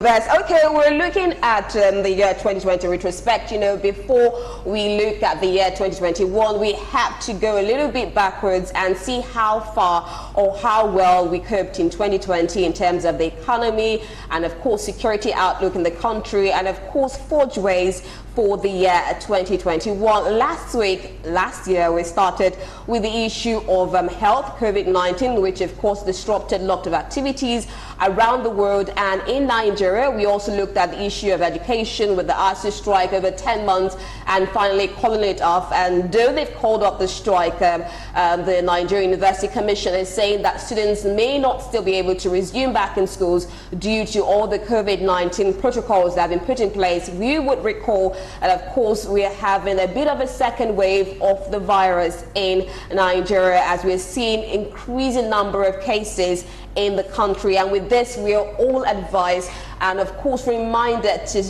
Okay, we're looking at the year 2020 retrospect. Before we look at the year 2021, we have to go a little bit backwards and see how far or how well we coped in 2020 in terms of the economy and, of course, security outlook in the country and, of course, forge ways for the year 2021. Last year, we started with the issue of health, COVID-19, which of course disrupted a lot of activities around the world and in Nigeria. We also looked at the issue of education with the ASU strike over 10 months and finally calling it off. And though they've called off the strike, the Nigerian University Commission is saying that students may not still be able to resume back in schools due to all the COVID-19 protocols that have been put in place. We would recall, and of course, we are having a bit of a second wave of the virus in Nigeria as we're seeing increasing number of cases in the country. And with this, we are all advised and of course reminded to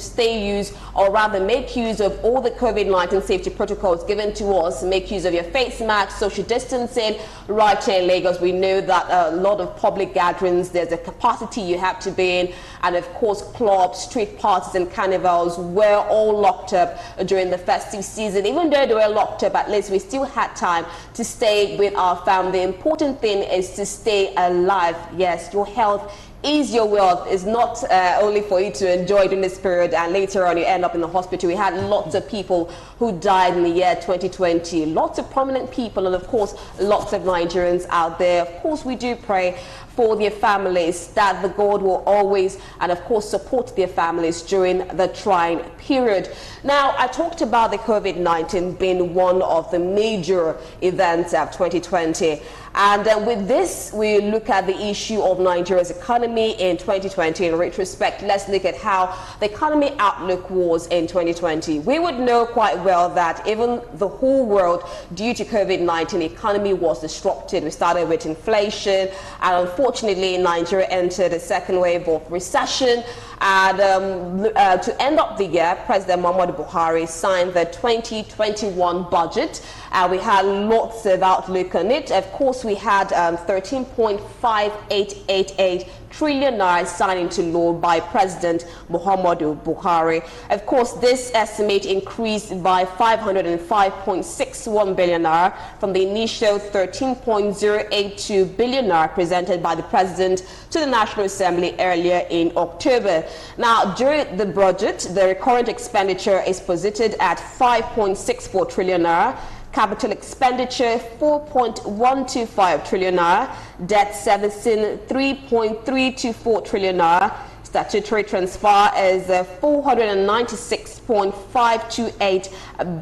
make use of all the COVID-19 safety protocols given to us. Make use of your face mask, social distancing. Right here in Lagos, we know that a lot of public gatherings, there's a capacity you have to be in, and of course clubs, street parties and carnivals were all locked up during the festive season. Even though they were locked up, at least we still had time to stay with our family. The important thing is to stay alive. Yes, your health is your wealth. Is not only for you to enjoy during this period and later on you end up in the hospital. We had lots of people who died in the year 2020, lots of prominent people, and of course lots of Nigerians out there. Of course, we do pray for their families, that the God will always and of course support their families during the trying period. Now, I talked about the COVID-19 being one of the major events of 2020. And with this, we look at the issue of Nigeria's economy in 2020. In retrospect, let's look at how the economy outlook was in 2020. We would know quite well that even the whole world, due to COVID-19, economy was disrupted. We started with inflation, and unfortunately, Nigeria entered a second wave of recession. And to end up the year, President Buhari signed the 2021 budget. We had lots of outlook on it. Of course, we had 13.5888 trillion naira signed into law by President Muhammadu Buhari. Of course, this estimate increased by 505.61 billion naira from the initial 13.082 billion naira presented by the President to the National Assembly earlier in October. Now, during the budget, the current expenditure is posited at 5.64 trillion naira. Capital expenditure 4.125 trillion naira, debt servicing 3.324 trillion naira, statutory transfer is 496.528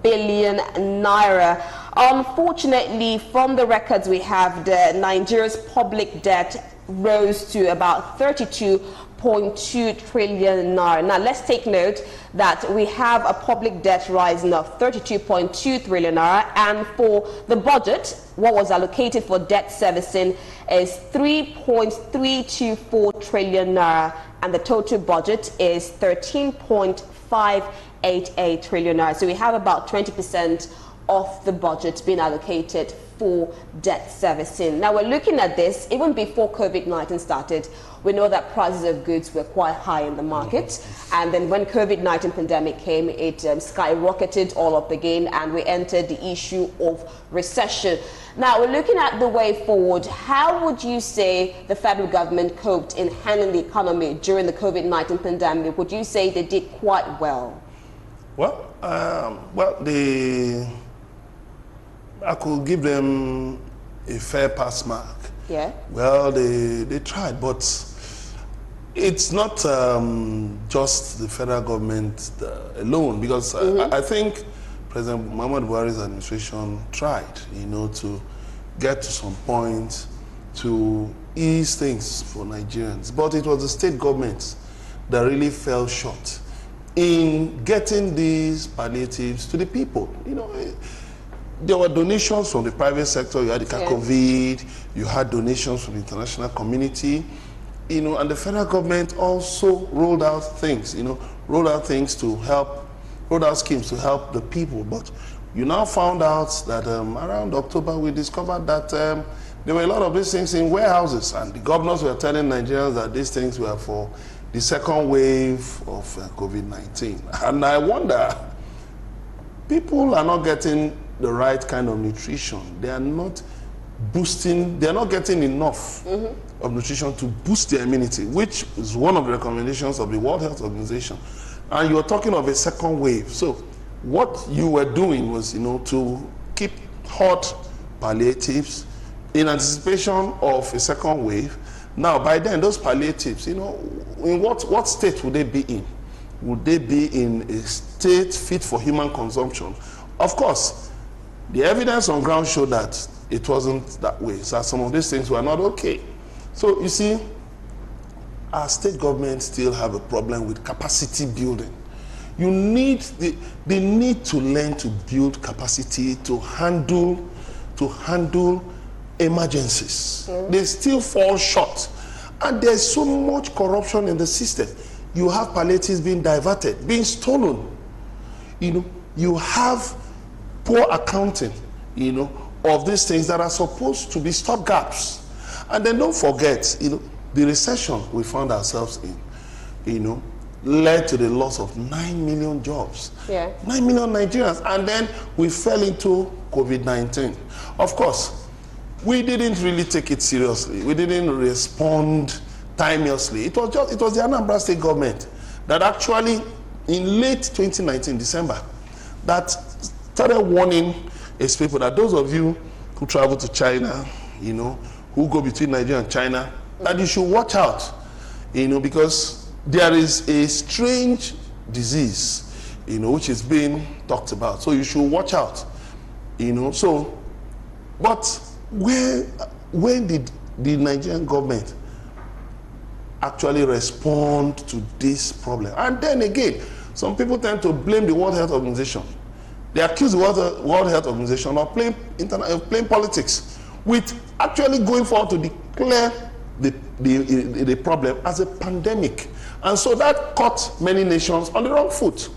billion naira. Unfortunately, from the records we have, Nigeria's public debt rose to about 32.2 trillion naira. Now, let's take note that we have a public debt rising of 32.2 trillion naira, and for the budget, what was allocated for debt servicing is 3.324 trillion naira, and the total budget is 13.588 trillion naira. So we have about 20% of the budget being allocated for debt servicing. Now, we're looking at this even before COVID-19 started. We know that prices of goods were quite high in the market, and then when COVID-19 pandemic came, it skyrocketed all up again, and we entered the issue of recession. Now, we're looking at the way forward. How would you say the federal government coped in handling the economy during the COVID-19 pandemic? Would you say they did quite well? Well, I could give them a fair pass mark. Yeah. Well, they tried, but it's not just the federal government alone, because I think President Muhammadu Buhari's administration tried, to get to some point to ease things for Nigerians. But it was the state governments that really fell short in getting these palliatives to the people. There were donations from the private sector. You had the COVID, you had donations from the international community, and the federal government also rolled out things, rolled out schemes to help the people. But you now found out that around October, we discovered that there were a lot of these things in warehouses, and the governors were telling Nigerians that these things were for the second wave of COVID-19. And I wonder, people are not getting the right kind of nutrition. They are not getting enough of nutrition to boost their immunity, which is one of the recommendations of the World Health Organization. And you're talking of a second wave. So what you were doing was, to keep hot palliatives in anticipation of a second wave. Now, by then, those palliatives, in what state would they be in? Would they be in a state fit for human consumption? Of course, the evidence on ground showed that it wasn't that way. So some of these things were not okay. So you see, our state governments still have a problem with capacity building. They need to learn to build capacity to handle emergencies. They still fall short. And there's so much corruption in the system. You have palliatives being diverted, being stolen. You have poor accounting, of these things that are supposed to be stopgaps. And then don't forget, the recession we found ourselves in, led to the loss of 9 million jobs. Yeah. 9 million Nigerians. And then we fell into COVID-19. Of course, we didn't really take it seriously. We didn't respond timeously. It was the Anambra State government that actually, in late 2019, December, that started warning its people that those of you who travel to China, who go between Nigeria and China, that you should watch out, because there is a strange disease, which is being talked about. So you should watch out, So, but when did the Nigerian government actually respond to this problem? And then again, some people tend to blame the World Health Organization. They accuse the World Health Organization of playing politics, with actually going forward to declare the problem as a pandemic. And so that caught many nations on the wrong foot.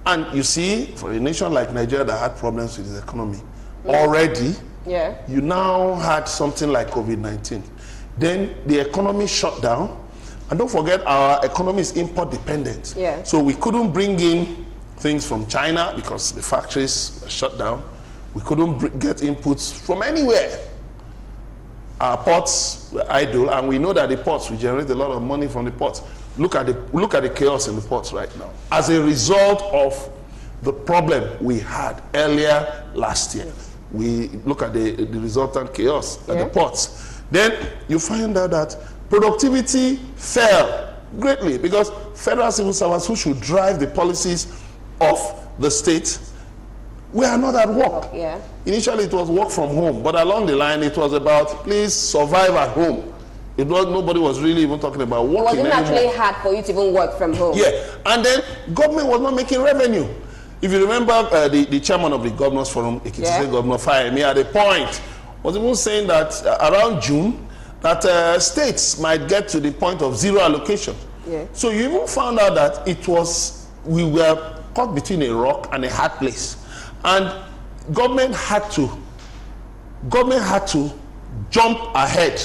And you see, for a nation like Nigeria that had problems with its economy already, you now had something like COVID-19. Then the economy shut down. And don't forget, our economy is import dependent. So we couldn't bring in things from China because the factories were shut down. We couldn't get inputs from anywhere. Our ports were idle, and we know that the ports, we generate a lot of money from the ports. Look at the chaos in the ports right now. As a result of the problem we had earlier last year, we look at the resultant chaos at the ports. Then you find out that productivity fell greatly because federal civil servants who should drive the policies of the state were not at work. Initially it was work from home, but along the line it was about please survive at home. Nobody was really even talking about working anymore. It wasn't actually hard for you to even work from home. And then government was not making revenue. If you remember, the chairman of the Governors Forum, Ekiti State Governor Fayemi, at a point was even saying that around June, that states might get to the point of zero allocation. So you even found out that we were caught between a rock and a hard place, and government had to jump ahead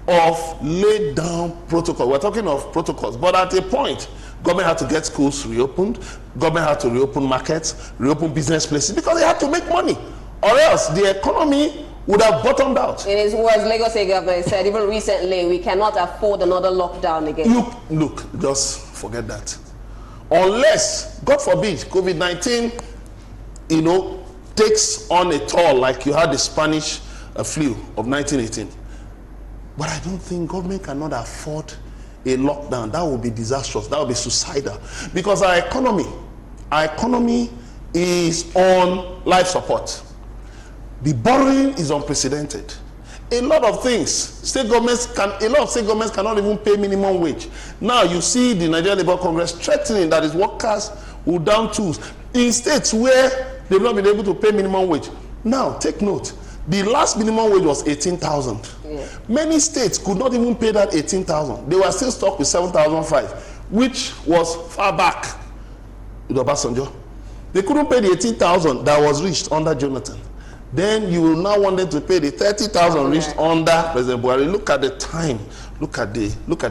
of laid down protocol. We're talking of protocols, but at a point, government had to get schools reopened, government had to reopen markets, reopen business places, because they had to make money, or else the economy would have bottomed out. In his words, Lagos State Governor said even recently, we cannot afford another lockdown again. Look, just forget that. Unless, God forbid, COVID-19, takes on a toll like you had the Spanish flu of 1918. But I don't think government cannot afford a lockdown. That would be disastrous. That would be suicidal. Because our economy is on life support. The borrowing is unprecedented. A lot of state governments cannot even pay minimum wage. Now you see the Nigerian Labour Congress threatening that its workers will down tools in states where they've not been able to pay minimum wage. Now take note, the last minimum wage was 18,000. Many states could not even pay that 18,000. They were still stuck with 7,500, which was far back with Obasanjo. They couldn't pay the 18,000 that was reached under Jonathan. Then you will now want them to pay the 30,000 reached under President Buhari. Look at the time. look at the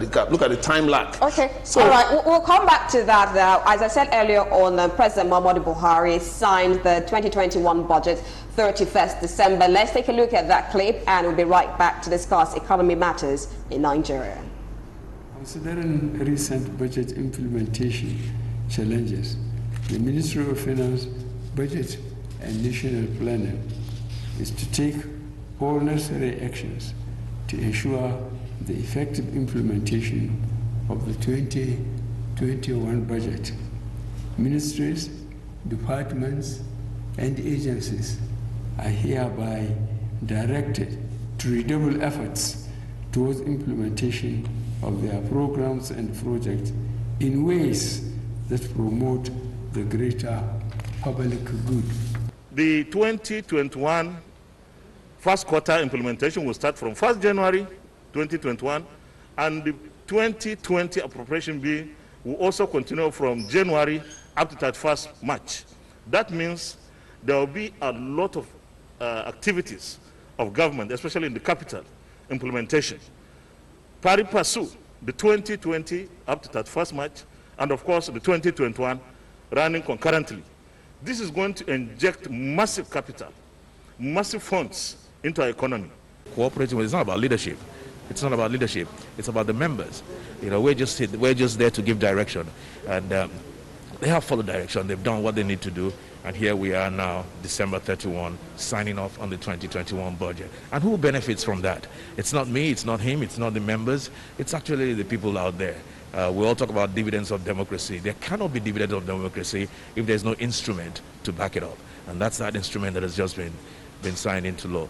gap, look at the time lag. Okay, So, all right, we'll come back to that. As I said earlier on, President Muhammadu Buhari signed the 2021 budget 31st December. Let's take a look at that clip and we'll be right back to discuss economy matters in Nigeria. Considering recent budget implementation challenges, the Ministry of Finance, Budget and National Planning is to take all necessary actions to ensure the effective implementation of the 2021 budget. Ministries, departments, and agencies are hereby directed to redouble efforts towards implementation of their programs and projects in ways that promote the greater public good. The 2021 first quarter implementation will start from 1st January 2021, and the 2020 appropriation bill will also continue from January up to 31st March. That means there will be a lot of activities of government, especially in the capital, implementation. Pari passu, the 2020 up to 31st March, and of course the 2021 running concurrently. This is going to inject massive capital, massive funds into our economy. Cooperating is not about leadership. It's not about leadership. It's about the members. We're just there to give direction, and they have followed direction. They've done what they need to do, and here we are now, December 31, signing off on the 2021 budget. And who benefits from that? It's not me. It's not him. It's not the members. It's actually the people out there. We all talk about dividends of democracy. There cannot be dividends of democracy if there's no instrument to back it up, and that's that instrument that has just been signed into law.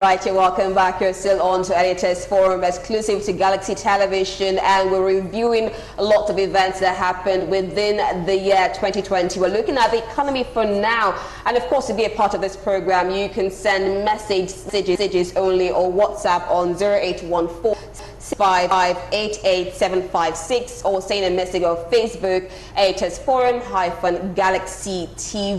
Right, you're welcome back. You're still on to Editors Forum, exclusive to Galaxy Television, and we're reviewing a lot of events that happened within the year 2020. We're looking at the economy for now, and of course, to be a part of this program, you can send messages only or WhatsApp on 0814 655-88756 or send a message on Facebook, Editors Forum-Galaxy TV.